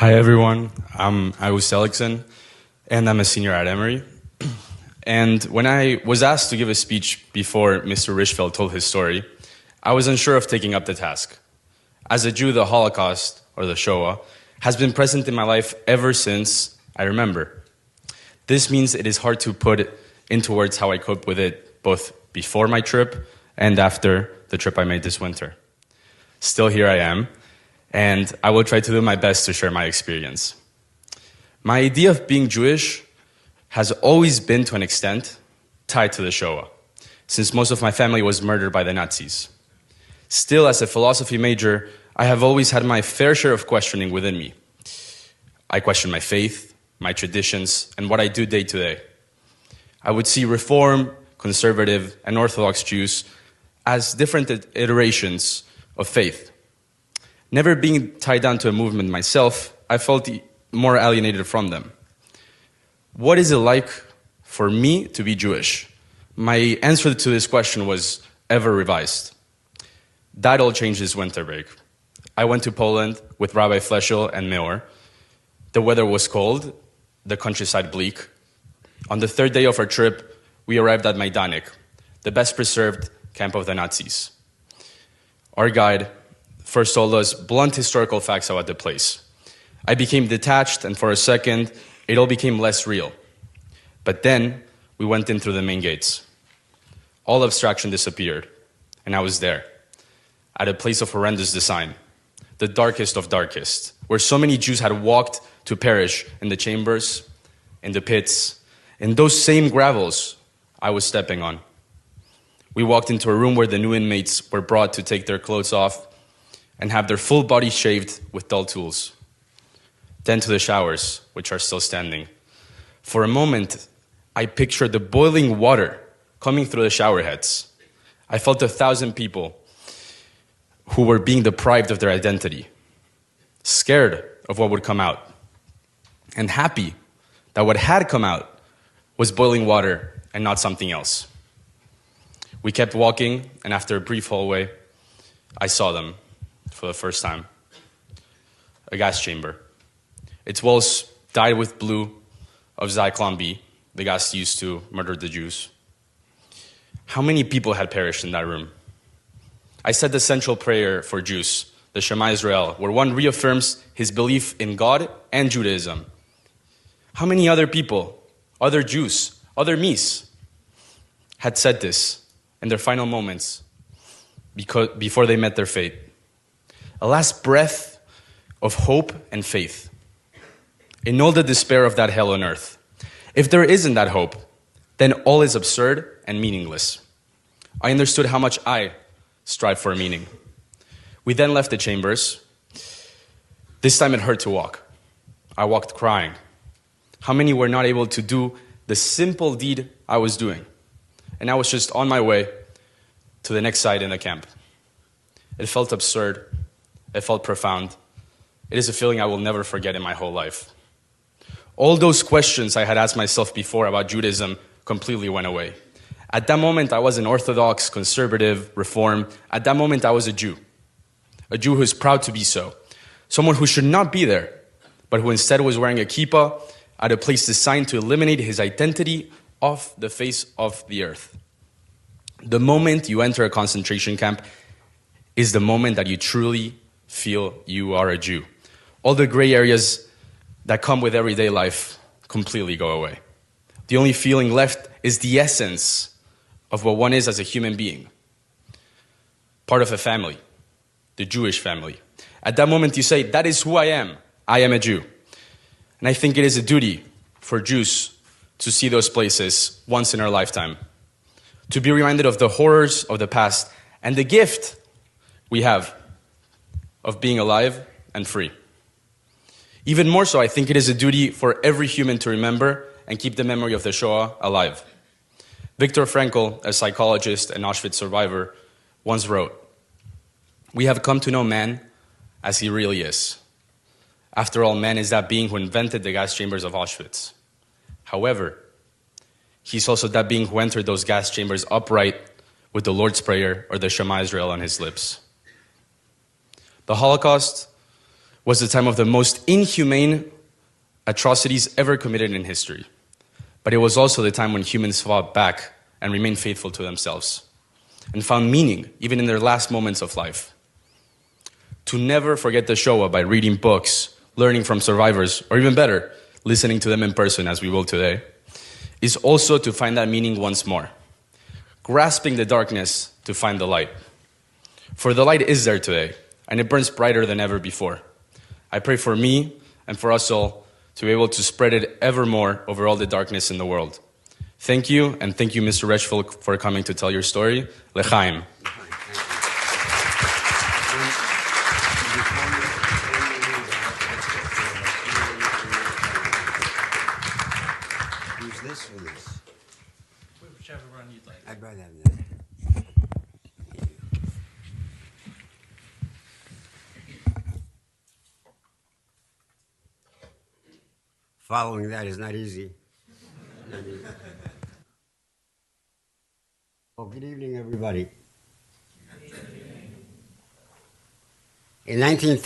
Hi everyone, I'm Zelikson, and I'm a senior at Emory. And when I was asked to give a speech before Mr. Richfeld told his story, I was unsure of taking up the task. As a Jew, the Holocaust, or the Shoah, has been present in my life ever since I remember. This means it is hard to put into words how I cope with it, both before my trip and after the trip I made this winter. Still, here I am, and I will try to do my best to share my experience. My idea of being Jewish has always been, to an extent, tied to the Shoah, since most of my family was murdered by the Nazis. Still, as a philosophy major, I have always had my fair share of questioning within me. I question my faith, my traditions, and what I do day to day. I would see Reform, Conservative, and Orthodox Jews as different iterations of faith. Never being tied down to a movement myself, I felt more alienated from them. What is it like for me to be Jewish? My answer to this question was ever revised. That all changed this winter break. I went to Poland with Rabbi Fleschel and Meor. The weather was cold, the countryside bleak. On the third day of our trip, we arrived at Majdanek, the best preserved camp of the Nazis. Our guide first told us blunt historical facts about the place. I became detached, and for a second, it all became less real. But then, we went in through the main gates. All abstraction disappeared, and I was there, at a place of horrendous design, the darkest of darkest, where so many Jews had walked to perish in the chambers, in the pits, in those same gravels I was stepping on. We walked into a room where the new inmates were brought to take their clothes off and have their full body shaved with dull tools. Then to the showers, which are still standing. For a moment, I pictured the boiling water coming through the shower heads. I felt 1,000 people who were being deprived of their identity, scared of what would come out, and happy that what had come out was boiling water and not something else. We kept walking, and after a brief hallway, I saw them for the first time. A gas chamber. Its walls dyed with blue of Zelikson B, the gas used to murder the Jews. How many people had perished in that room? I said the central prayer for Jews, the Shema Israel, where one reaffirms his belief in God and Judaism. How many other people, other Jews, other Mies, had said this in their final moments before they met their fate? A last breath of hope and faith in all the despair of that hell on earth. If there isn't that hope, then all is absurd and meaningless. I understood how much I strive for a meaning. We then left the chambers. This time it hurt to walk. I walked crying. How many were not able to do the simple deed I was doing? And I was just on my way to the next site in the camp. It felt absurd. It felt profound. It is a feeling I will never forget in my whole life. All those questions I had asked myself before about Judaism completely went away. At that moment, I was an Orthodox, Conservative, Reform. At that moment, I was a Jew who is proud to be so. Someone who should not be there, but who instead was wearing a kippah at a place designed to eliminate his identity off the face of the earth. The moment you enter a concentration camp is the moment that you truly feel you are a Jew. All the gray areas that come with everyday life completely go away. The only feeling left is the essence of what one is as a human being. Part of a family, the Jewish family. At that moment you say, that is who I am. I am a Jew. And I think it is a duty for Jews to see those places once in our lifetime. To be reminded of the horrors of the past and the gift we have of being alive and free. Even more so, I think it is a duty for every human to remember and keep the memory of the Shoah alive. Viktor Frankl, a psychologist and Auschwitz survivor, once wrote, "We have come to know man as he really is. After all, man is that being who invented the gas chambers of Auschwitz. However, he's also that being who entered those gas chambers upright with the Lord's Prayer or the Shema Israel on his lips." The Holocaust was the time of the most inhumane atrocities ever committed in history. But it was also the time when humans fought back and remained faithful to themselves and found meaning even in their last moments of life. To never forget the Shoah by reading books, learning from survivors, or even better, listening to them in person as we will today, is also to find that meaning once more, grasping the darkness to find the light. For the light is there today, and it burns brighter than ever before. I pray for me and for us all to be able to spread it ever more over all the darkness in the world. Thank you, and thank you, Mr. Reshfeld, for coming to tell your story. L'chaim. Use this or this? Whichever one you'd like. I'd rather have that. Following that is not easy. Well, good evening, everybody. In 1930,